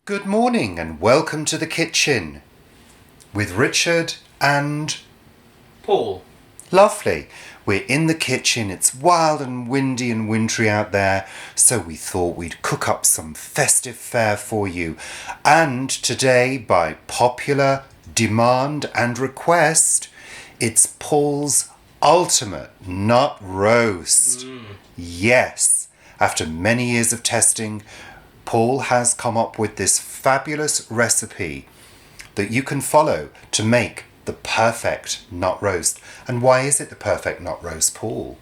Good morning and welcome to the kitchen with Richard and Paul. Lovely. We're in the kitchen. It's wild and windy and wintry out there, so we thought we'd cook up some festive fare for you. And today, by popular demand and request, it's Paul's ultimate nut roast. Yes, after many years of testing, Paul has come up with this fabulous recipe that you can follow to make the perfect nut roast. And why is it the perfect nut roast, Paul?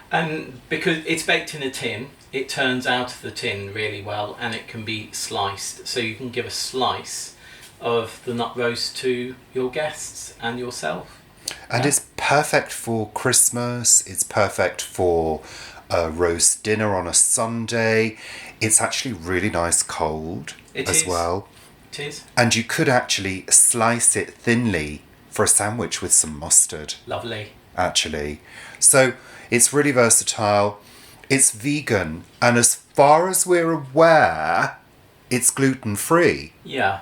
Because it's baked in a tin, it turns out of the tin really well and it can be sliced. So you can give a slice of the nut roast to your guests and yourself. And it's perfect for Christmas, it's perfect for a roast dinner on a Sunday. It's actually really nice cold as well. It is. And you could actually slice it thinly for a sandwich with some mustard. Lovely. Actually. So it's really versatile. It's vegan. And as far as we're aware, it's gluten-free. Yeah.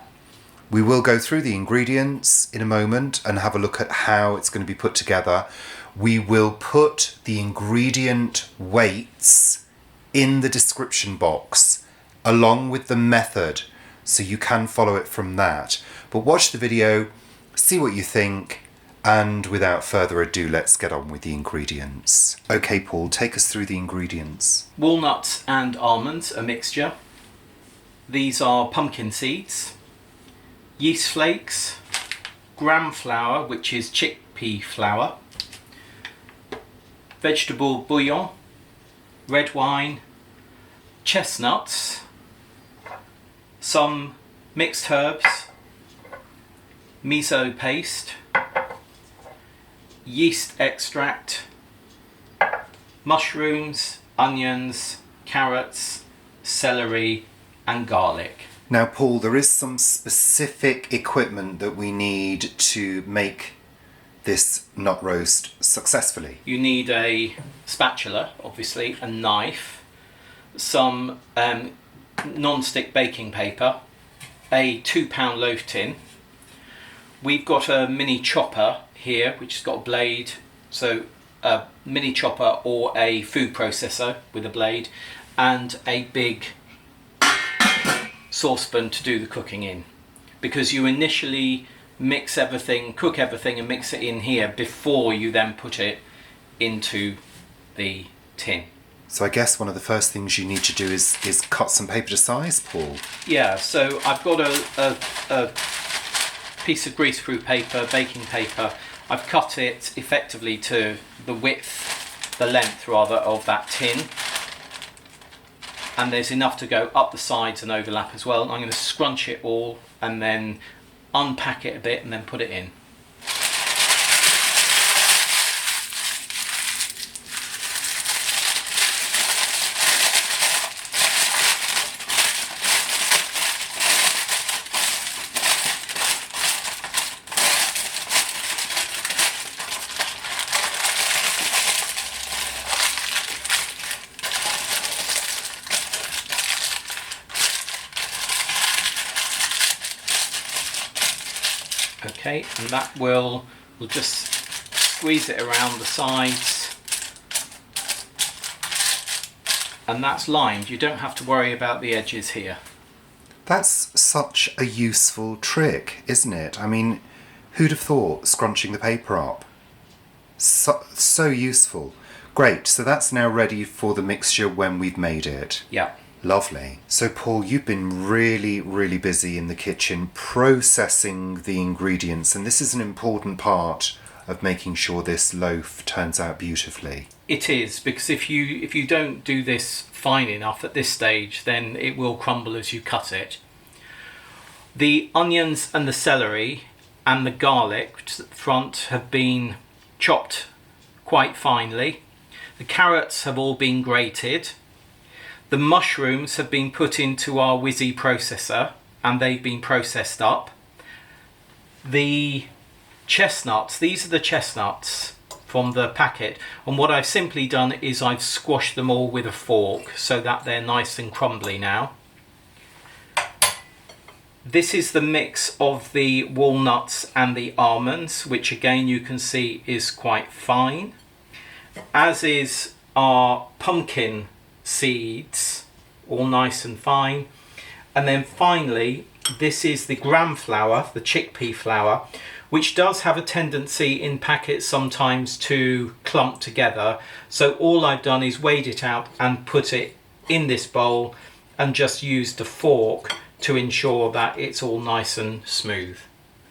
We will go through the ingredients in a moment and have a look at how it's going to be put together. We will put the ingredient weights in the description box along with the method so you can follow it from that. But watch the video, see what you think, and without further ado, let's get on with the ingredients. Okay, Paul, take us through the ingredients. Walnuts and almonds, a mixture. These are pumpkin seeds, yeast flakes, gram flour, which is chickpea flour, vegetable bouillon, red wine, chestnuts, some mixed herbs, miso paste, yeast extract, mushrooms, onions, carrots, celery and garlic. Now, Paul, there is some specific equipment that we need to make this nut roast successfully. You need a spatula, obviously, a knife, some non-stick baking paper, a 2-pound loaf tin. We've got a mini chopper here which has got a blade, so a mini chopper or a food processor with a blade, and a big saucepan to do the cooking in, because you initially mix everything, cook everything and mix it in here before you then put it into the tin. So I guess one of the first things you need to do is cut some paper to size, Paul. Yeah, so I've got a piece of greaseproof paper, baking paper. I've cut it effectively to the length rather, of that tin. And there's enough to go up the sides and overlap as well. I'm going to scrunch it all and then unpack it a bit and then put it in. Okay, and that we'll just squeeze it around the sides, and that's lined. You don't have to worry about the edges here. That's such a useful trick, isn't it? I mean, who'd have thought scrunching the paper up? So useful. Great, so that's now ready for the mixture when we've made it. Yeah. Lovely. So Paul, you've been really, really busy in the kitchen processing the ingredients, and this is an important part of making sure this loaf turns out beautifully. It is, because if you don't do this fine enough at this stage, then it will crumble as you cut it. The onions and the celery and the garlic, which is at the front, have been chopped quite finely. The carrots have all been grated. The mushrooms have been put into our whizzy processor and they've been processed up. The chestnuts, these are the chestnuts from the packet, and what I've simply done is I've squashed them all with a fork so that they're nice and crumbly now. This is the mix of the walnuts and the almonds, which again you can see is quite fine, as is our pumpkin seeds, all nice and fine. And then finally, this is the gram flour, the chickpea flour, which does have a tendency in packets sometimes to clump together. So all I've done is weighed it out and put it in this bowl and just used a fork to ensure that it's all nice and smooth.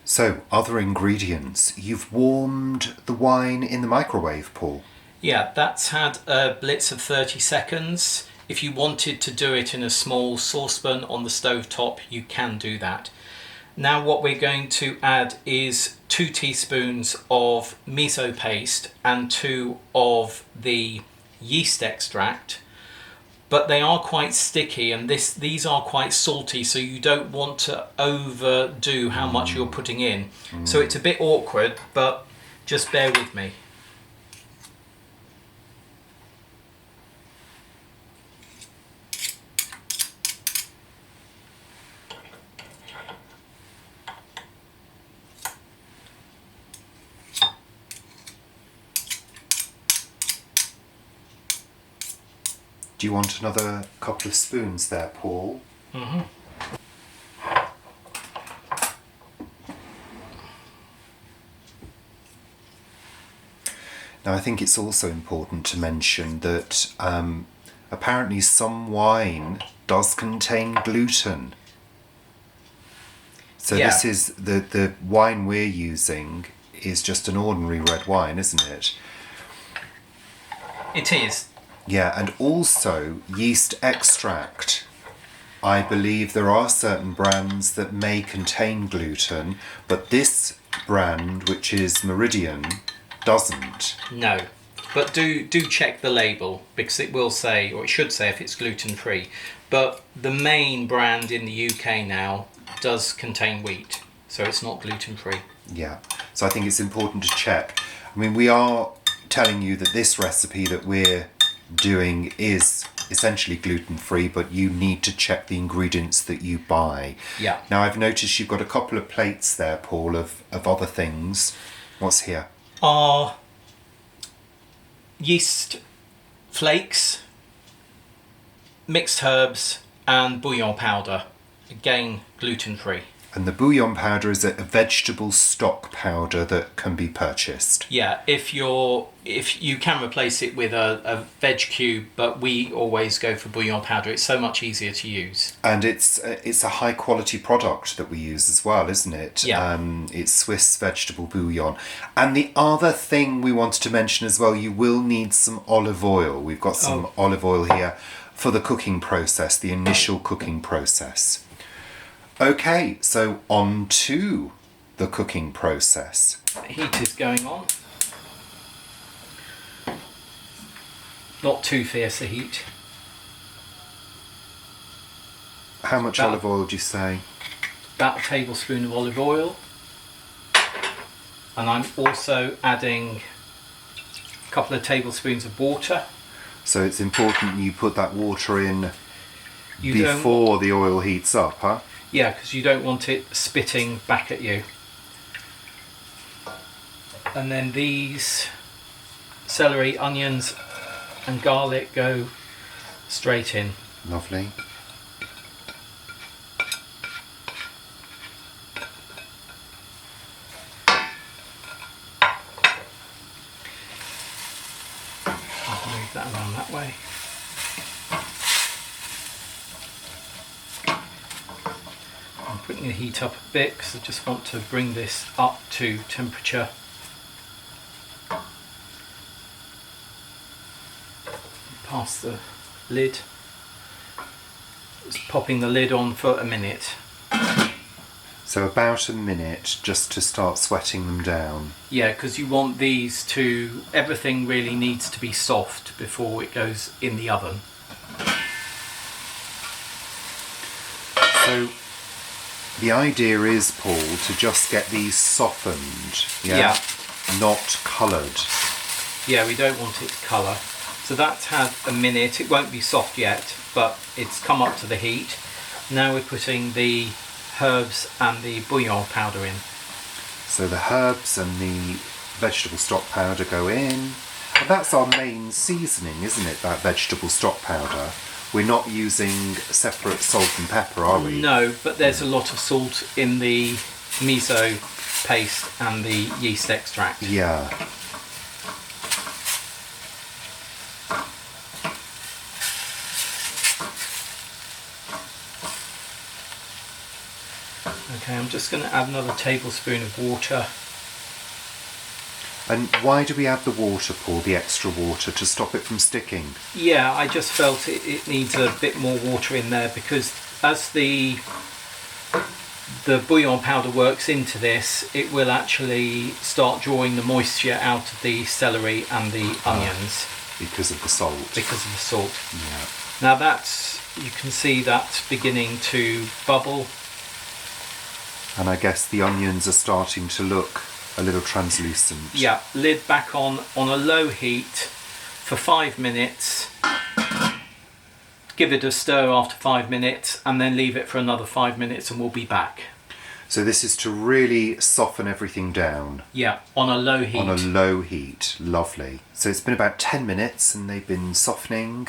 So, other ingredients. You've warmed the wine in the microwave, Paul. Yeah, that's had a blitz of 30 seconds. If you wanted to do it in a small saucepan on the stove top, you can do that. Now what we're going to add is 2 teaspoons of miso paste and 2 of the yeast extract. But they are quite sticky, and these are quite salty, so you don't want to overdo how much you're putting in. So it's a bit awkward, but just bear with me. Do you want another couple of spoons there, Paul? Mm-hmm. Now, I think it's also important to mention that apparently some wine does contain gluten. So Yeah. this is the wine we're using is just an ordinary red wine, isn't it? It is. Yeah, and also yeast extract. I believe there are certain brands that may contain gluten, but this brand, which is Meridian, doesn't. No, but do check the label, because it will say, or it should say, if it's gluten free. But the main brand in the UK now does contain wheat, so it's not gluten free. Yeah, so I think it's important to check. I mean, we are telling you that this recipe that we're doing is essentially gluten-free, but you need to check the ingredients that you buy. Yeah. Now, I've noticed you've got a couple of plates there, Paul, of other things. What's here? Our yeast flakes, mixed herbs, and bouillon powder. Again, gluten-free. And the bouillon powder is a vegetable stock powder that can be purchased. Yeah, if you can replace it with a veg cube, but we always go for bouillon powder. It's so much easier to use. And it's a high quality product that we use as well, isn't it? Yeah. It's Swiss vegetable bouillon. And the other thing we wanted to mention as well, you will need some olive oil. We've got some olive oil here for the cooking process, the initial cooking process. Okay, so on to the cooking process. Heat is going on. Not too fierce a heat. How much olive oil do you say? About a tablespoon of olive oil. And I'm also adding a couple of tablespoons of water. So it's important you put that water in You before the oil heats up, huh? Yeah, because you don't want it spitting back at you. And then these celery, onions and garlic go straight in. Lovely. I'll move that around that way. I'm putting the heat up a bit because I just want to bring this up to temperature. Past the lid. Just popping the lid on for a minute. So about a minute just to start sweating them down. Yeah, because you want these to, everything really needs to be soft before it goes in the oven. So the idea is, Paul, to just get these softened, yeah? Not coloured. Yeah, we don't want it to colour. So that's had a minute. It won't be soft yet, but it's come up to the heat. Now we're putting the herbs and the bouillon powder in. So the herbs and the vegetable stock powder go in. And that's our main seasoning, isn't it, that vegetable stock powder? We're not using separate salt and pepper, are we? No, but there's a lot of salt in the miso paste and the yeast extract. Yeah. Okay, I'm just going to add another tablespoon of water. And why do we add the water, Paul, the extra water, to stop it from sticking? Yeah, I just felt it needs a bit more water in there, because as the bouillon powder works into this, it will actually start drawing the moisture out of the celery and the onions. Because of the salt. Because of the salt. Yeah. Now you can see that's beginning to bubble. And I guess the onions are starting to look a little translucent. Yeah, lid back on a low heat for 5 minutes. Give it a stir after 5 minutes and then leave it for another 5 minutes and we'll be back. So this is to really soften everything down. Yeah, on a low heat. On a low heat, lovely. So it's been about 10 minutes and they've been softening.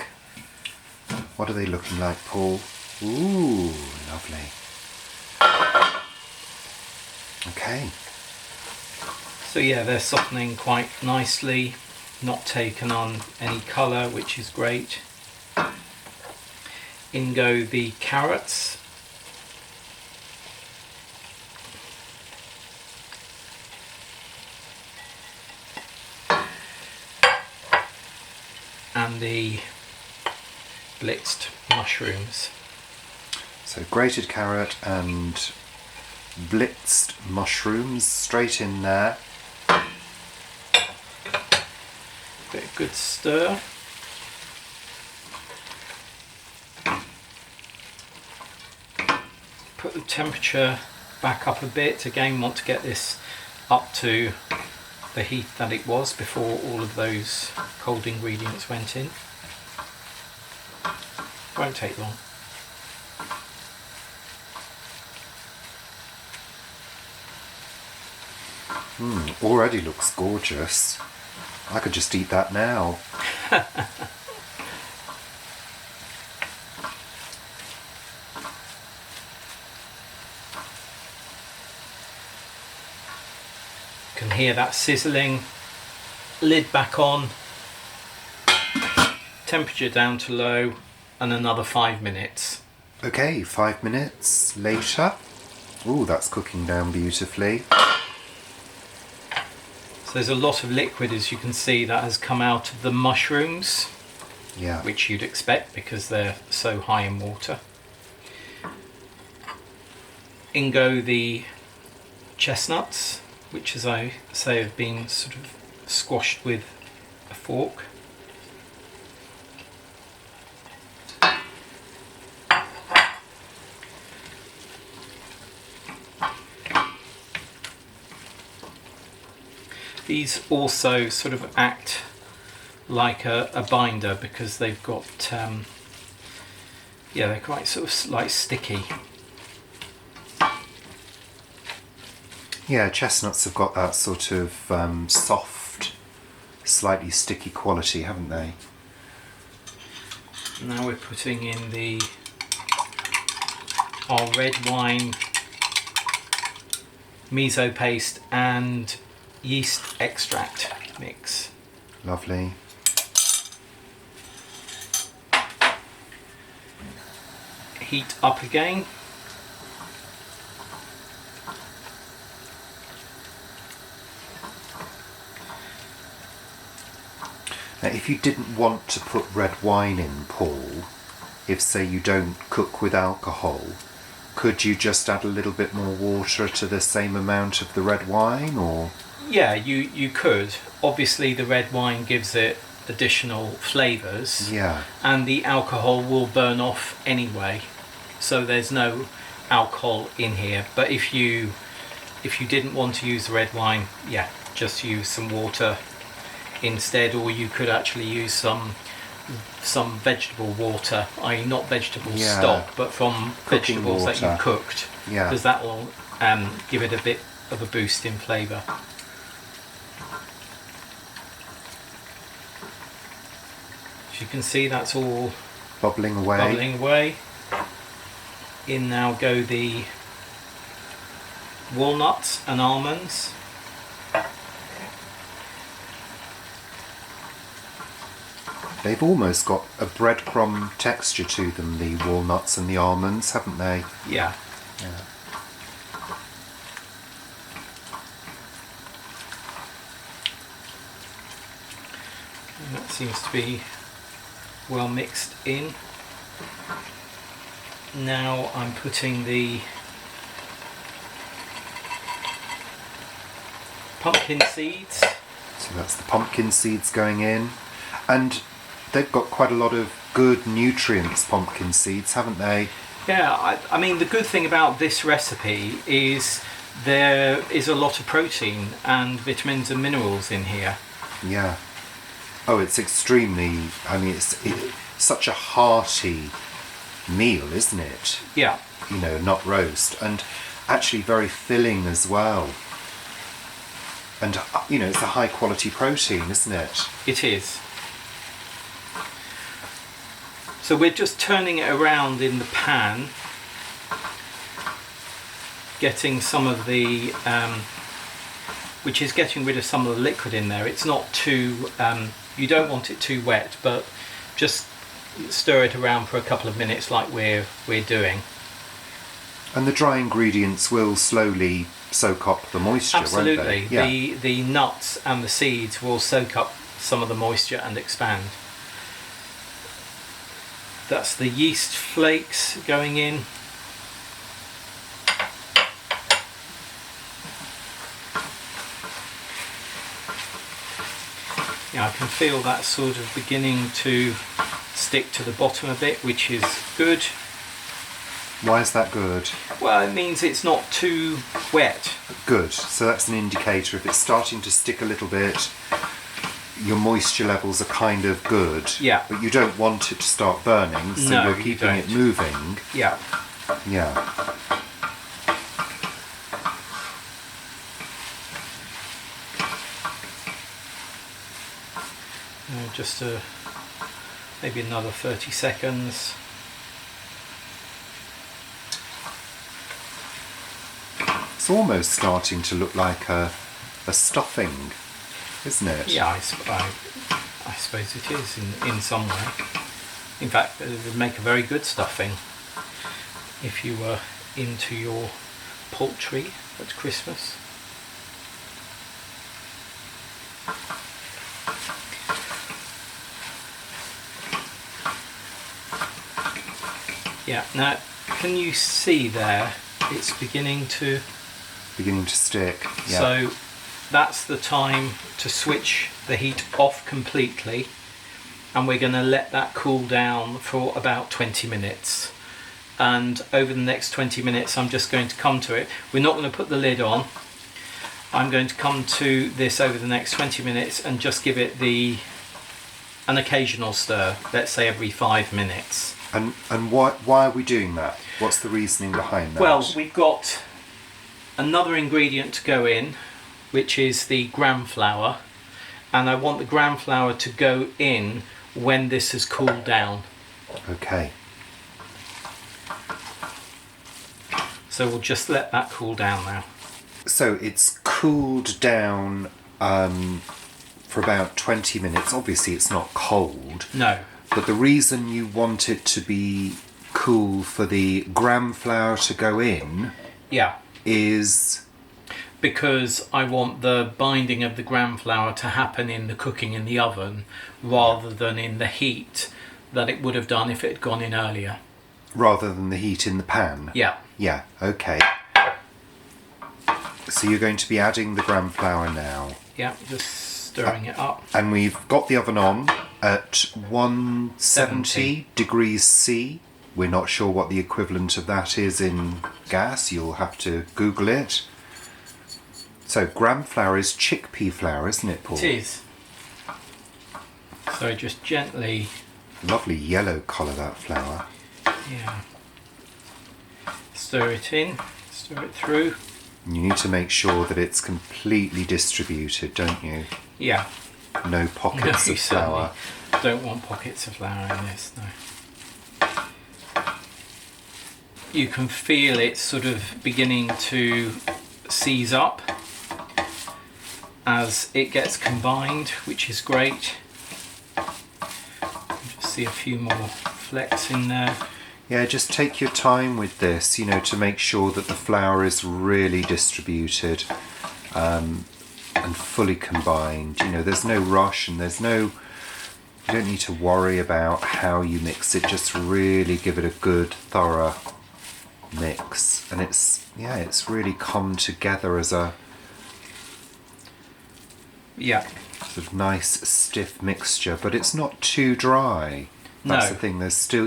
What are they looking like, Paul? Ooh, lovely. Okay. So yeah, they're softening quite nicely, not taken on any colour, which is great. In go the carrots. And the blitzed mushrooms. So grated carrot and blitzed mushrooms straight in there. Bit of good stir. Put the temperature back up a bit. Again, want to get this up to the heat that it was before all of those cold ingredients went in. Won't take long. Already looks gorgeous. I could just eat that now. Can hear that sizzling. Lid back on. Temperature down to low and another 5 minutes. Okay, 5 minutes later. Ooh, that's cooking down beautifully. So there's a lot of liquid, as you can see, that has come out of the mushrooms. Yeah. Which you'd expect because they're so high in water. In go the chestnuts, which, as I say, have been sort of squashed with a fork. These also sort of act like a binder because they've got, yeah, they're quite sort of like sticky. Yeah, chestnuts have got that sort of soft, slightly sticky quality, haven't they? Now we're putting in our red wine, miso paste and yeast extract mix. Lovely. Heat up again. Now, if you didn't want to put red wine in, Paul, if say you don't cook with alcohol, could you just add a little bit more water to the same amount of the red wine, or? Yeah, you could. Obviously the red wine gives it additional flavours. Yeah. And the alcohol will burn off anyway. So there's no alcohol in here. But if you didn't want to use the red wine, yeah, just use some water instead, or you could actually use some some vegetable water, i.e. not vegetable Yeah. stock, but from Cooking vegetables that water. you cooked, Yeah. because that will give it a bit of a boost in flavour. As you can see, that's all Bubbling away. bubbling away. In now go the walnuts and almonds. They've almost got a breadcrumb texture to them, the walnuts and the almonds, haven't they? Yeah. Yeah. And that seems to be well mixed in. Now I'm putting the pumpkin seeds. So that's the pumpkin seeds going in. And they've got quite a lot of good nutrients, pumpkin seeds, haven't they? Yeah, I mean the good thing about this recipe is there is a lot of protein and vitamins and minerals in here. Yeah. Oh, it's extremely, I mean, it's such a hearty meal, isn't it? Yeah, You know, nut roast. And actually very filling as well. And, you know, it's a high quality protein, isn't it? it is. So we're just turning it around in the pan, getting some of the, which is getting rid of some of the liquid in there. It's not too, you don't want it too wet, but just stir it around for a couple of minutes like we're doing. And the dry ingredients will slowly soak up the moisture, Absolutely. won't they? Yeah. The nuts and the seeds will soak up some of the moisture and expand. That's the yeast flakes going in. Yeah, I can feel that sort of beginning to stick to the bottom a bit, which is good. Why is that good? Well, it means it's not too wet. Good. So that's an indicator. If it's starting to stick a little bit, your moisture levels are kind of good. Yeah. But you don't want it to start burning, so No, you're you keeping it don't. moving. Yeah. Yeah. Just maybe another 30 seconds. It's almost starting to look like a stuffing, isn't it? Yeah, I suppose it is in some way. In fact, it would make a very good stuffing if you were into your poultry at Christmas. Yeah, now can you see there it's beginning to Stick. Yeah. So that's the time to switch the heat off completely, and we're going to let that cool down for about 20 minutes. And over the next 20 minutes I'm just going to come to it. We're not going to put the lid on. I'm going to come to this over the next 20 minutes and just give it an occasional stir, let's say every 5 minutes. And why are we doing that? What's the reasoning behind that? Well, we've got another ingredient to go in, which is the gram flour, and I want the gram flour to go in when this has cooled down. Okay. So we'll just let that cool down now. So it's cooled down for about 20 minutes. Obviously it's not cold. No. But the reason you want it to be cool for the gram flour to go in Yeah. is... Because I want the binding of the gram flour to happen in the cooking in the oven rather than in the heat that it would have done if it had gone in earlier. rather than the heat in the pan? Yeah. Yeah, okay. So you're going to be adding the gram flour now. Yeah, just stirring it up. And we've got the oven on at 170 degrees C. We're not sure what the equivalent of that is in gas. You'll have to Google it. So gram flour is chickpea flour, isn't it, Paul? It is. So just gently Lovely yellow colour, that flour. Yeah. Stir it in, stir it through. You need to make sure that it's completely distributed, don't you? Yeah. No pockets No, of flour. Don't want pockets of flour in this, no. You can feel it sort of beginning to seize up as it gets combined, which is great. Just see a few more flecks in there. Yeah, just take your time with this, to make sure that the flour is really distributed and fully combined. There's no rush and you don't need to worry about how you mix it. Just really give it a good, thorough mix. And it's really come together as a sort of nice, stiff mixture, but it's not too dry. That's the thing.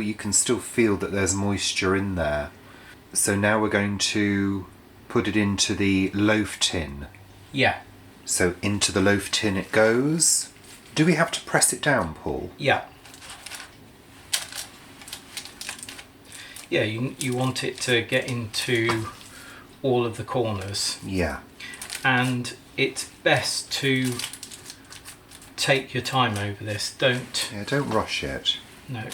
You can still feel that there's moisture in there. So now we're going to put it into the loaf tin. Yeah. So into the loaf tin it goes. Do we have to press it down, Paul? Yeah. Yeah, you want it to get into all of the corners. Yeah. And it's best to take your time over this. Don't rush it. No.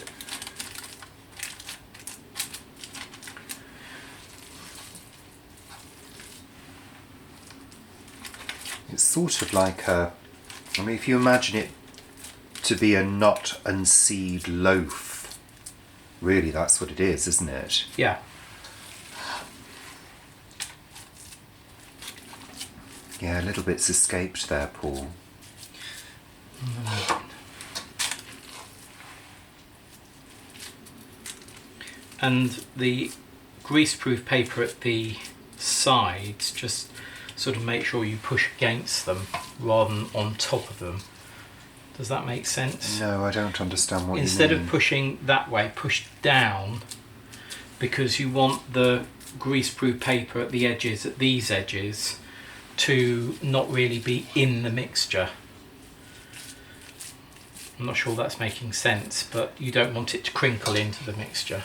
It's sort of like if you imagine it to be a nut and seed loaf, really that's what it is, isn't it? Yeah. Yeah, little bits escaped there, Paul. And the greaseproof paper at the sides, just sort of make sure you push against them rather than on top of them. Does that make sense? No, I don't understand what you mean. Instead of pushing that way, push down, because you want the greaseproof paper at the edges, at these edges, to not really be in the mixture. I'm not sure that's making sense, but you don't want it to crinkle into the mixture.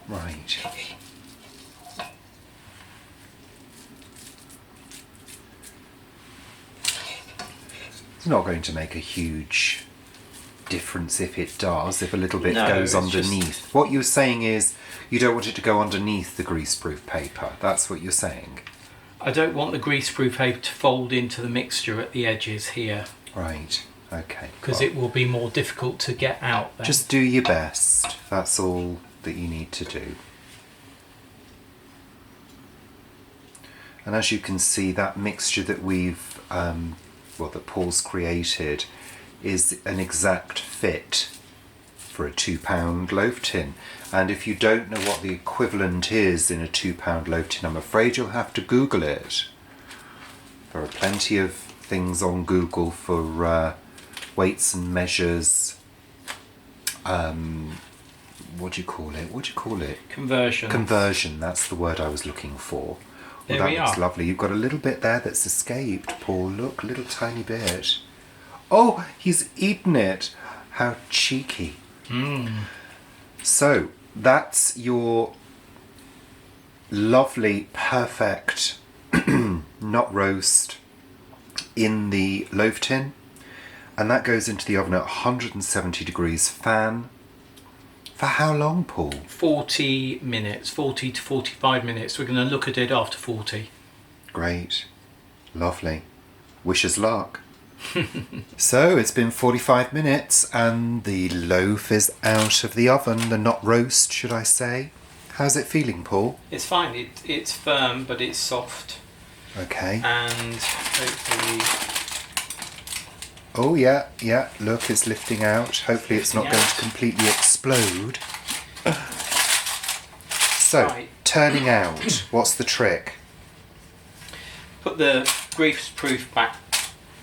Right. It's not going to make a huge difference if it does, if a little bit goes underneath. What you're saying is you don't want it to go underneath the greaseproof paper. That's what you're saying. I don't want the greaseproof paper to fold into the mixture at the edges here. Right. Okay. Because it will be more difficult to get out then. Just do your best. That's all that you need to do. And as you can see, that mixture that that Paul's created is an exact fit for a £2 loaf tin. And if you don't know what the equivalent is in a £2 loaf tin, I'm afraid you'll have to Google it. There are plenty of things on Google for weights and measures. What do you call it? Conversion. Conversion, that's the word I was looking for. There we looks are. Lovely. You've got a little bit there that's escaped, Paul. Look, a little tiny bit. Oh, he's eaten it. How cheeky. So, that's your lovely, perfect nut roast in the loaf tin. And that goes into the oven at 170 degrees fan. For how long, Paul? 40 minutes, 40 to 45 minutes. We're going to look at it after 40. Great. Lovely. Wish us luck. So it's been 45 minutes and the loaf is out of the oven, the nut roast, should I say. How's it feeling, Paul? It's fine. It's firm, but it's soft. Okay. And hopefully... Oh, yeah, look, it's lifting out. Hopefully it's not going to completely explode. So, Right. Turning out, what's the trick? Put the greaseproof back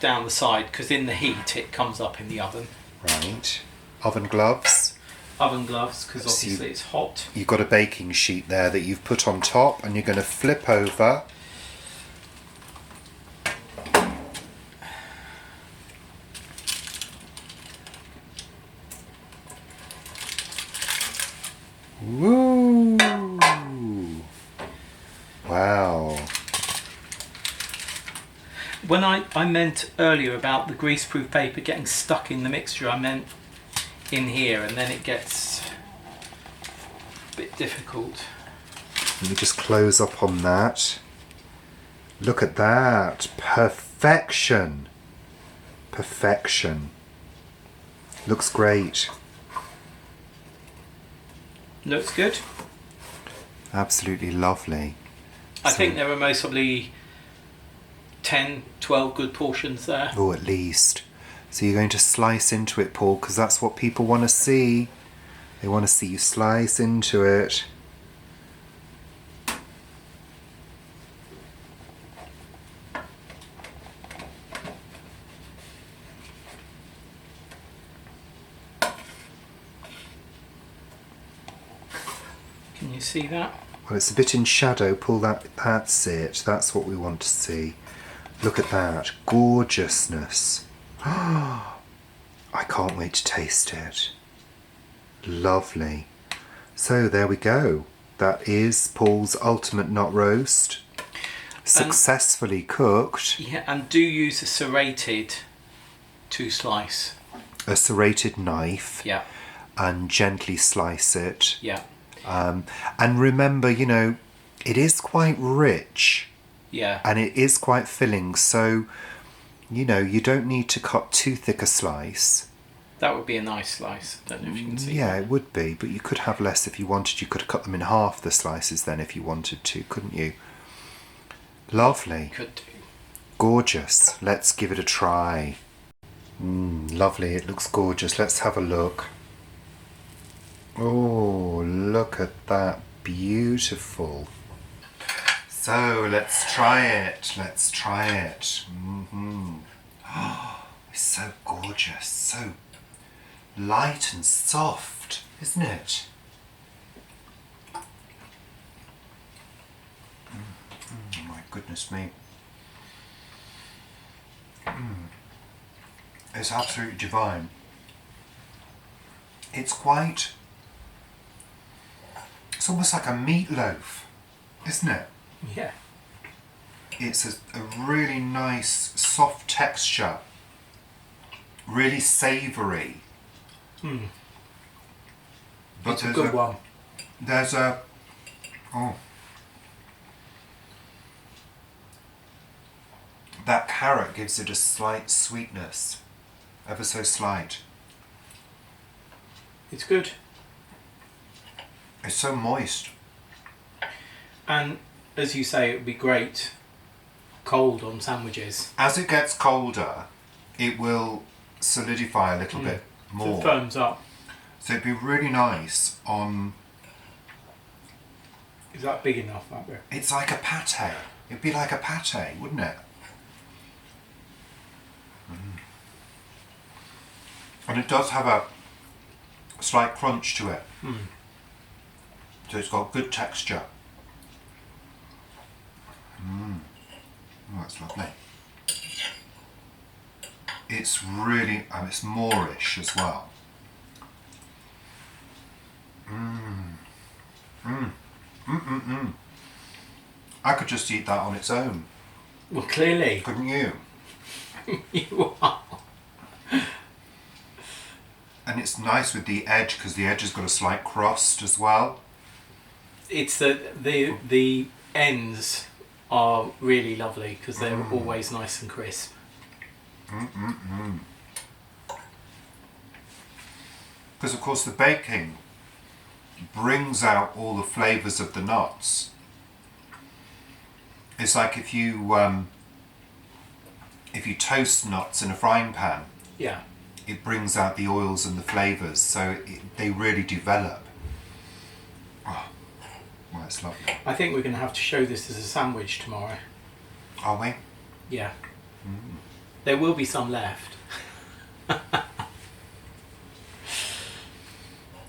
down the side, because in the heat it comes up in the oven. Right. Oven gloves. Oven gloves, because So obviously it's hot. You've got a baking sheet there that you've put on top and you're going to flip over. Woo! Wow. When I meant earlier about the greaseproof paper getting stuck in the mixture, I meant in here, and then it gets a bit difficult. Let me just close up on that. Look at that. Perfection. Perfection. Looks great. Looks good. Absolutely lovely. I think there are most probably 10, 12 good portions there. Oh, at least. So you're going to slice into it, Paul, because that's what people want to see. They want to see you slice into it. Can you see that? Well, it's a bit in shadow. Pull that. That's it. That's what we want to see. Look at that. Gorgeousness. I can't wait to taste it. Lovely. So there we go. That is Paul's ultimate nut roast. Successfully cooked. Yeah, and do use a serrated to slice. A serrated knife. Yeah. And gently slice it. Yeah. And remember, you know, it is quite rich. Yeah. And it is quite filling. So, you know, you don't need to cut too thick a slice. That would be a nice slice. I don't know if you can see. Yeah, it would be. But you could have less if you wanted. You could cut them in half, the slices, then, if you wanted to, couldn't you? Lovely. Could do. Gorgeous. Let's give it a try. Lovely. It looks gorgeous. Let's have a look. Oh, look at that. Beautiful. So, let's try it. Let's try it. Oh, it's so gorgeous. So light and soft, isn't it? My goodness me. It's absolutely divine. It's almost like a meatloaf, isn't it? Yeah. It's a really nice soft texture, really savoury. But It's a good one. There's a that carrot gives it a slight sweetness, ever so slight. It's good. It's so moist. And as you say, it would be great cold on sandwiches. As it gets colder, it will solidify a little bit more. It firms up. So it'd be really nice on... Is that big enough, that bit? It's like a pate. It'd be like a pate, wouldn't it? And it does have a slight crunch to it. So it's got good texture. Oh, that's lovely. It's really, and it's Moorish as well. I could just eat that on its own. Well, clearly. Couldn't you? You are. And it's nice with the edge, because the edge has got a slight crust as well. It's the ends are really lovely because they're always nice and crisp. Because of course the baking brings out all the flavours of the nuts. It's like if you toast nuts in a frying pan, Yeah. it brings out the oils and the flavours, so they really develop. Oh, well, it's lovely. I think we're going to have to show this as a sandwich tomorrow. Are we? Yeah. There will be some left.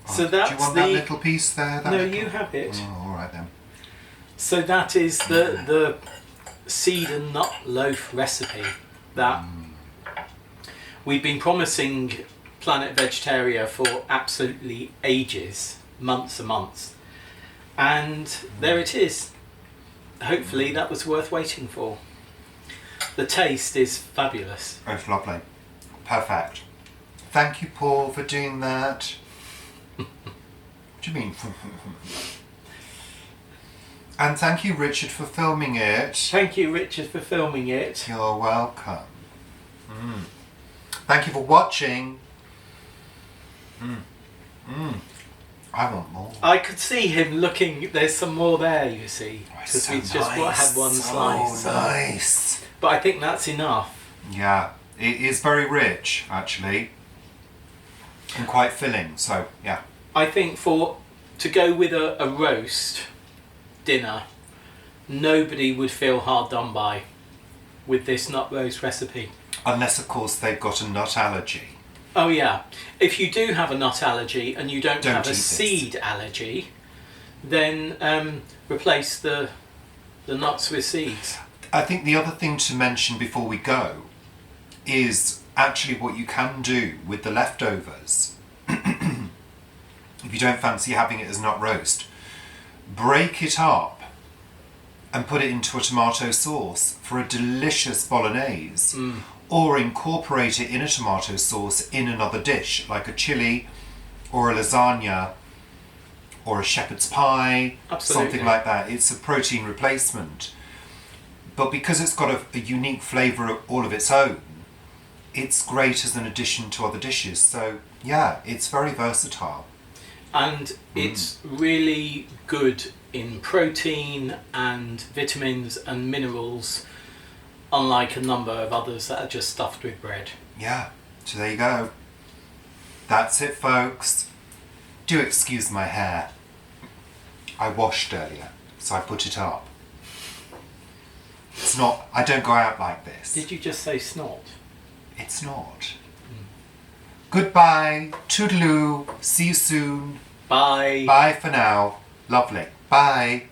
So that's do you want that little piece there? No, you have it. Oh, all right then. So that is the seed and nut loaf recipe that we've been promising Planet Vegetaria for absolutely ages. months and months. And there it is. Hopefully that was worth waiting for. The taste is fabulous. Oh, it's lovely. Perfect. Thank you, Paul, for doing that. What do you mean? And thank you, Richard, for filming it. Thank you, Richard, for filming it. You're welcome. Thank you for watching. I want more. I could see him looking. There's some more there, you see, because So we just nice, had one so slice. Nice. But I think that's enough. Yeah, it is very rich, actually, and quite filling. So yeah. I think to go with a roast dinner, nobody would feel hard done by with this nut roast recipe. Unless, of course, they've got a nut allergy. Oh yeah, if you do have a nut allergy and you don't have eat a this. seed allergy, then replace the nuts with seeds. I think the other thing to mention before we go is actually what you can do with the leftovers. If you don't fancy having it as nut roast, break it up and put it into a tomato sauce for a delicious bolognese. Or incorporate it in a tomato sauce in another dish, like a chili or a lasagna or a shepherd's pie. Absolutely. Something like that. It's a protein replacement. But because it's got a unique flavour all of its own, it's great as an addition to other dishes. So yeah, it's very versatile. And it's really good in protein and vitamins and minerals, unlike a number of others that are just stuffed with bread. Yeah, so there you go. That's it, folks. Do excuse my hair. I washed earlier, so I put it up. It's not, I don't go out like this. Did you just say snot? It's not. Goodbye, toodaloo, see you soon. Bye. Bye for now. Lovely. Bye.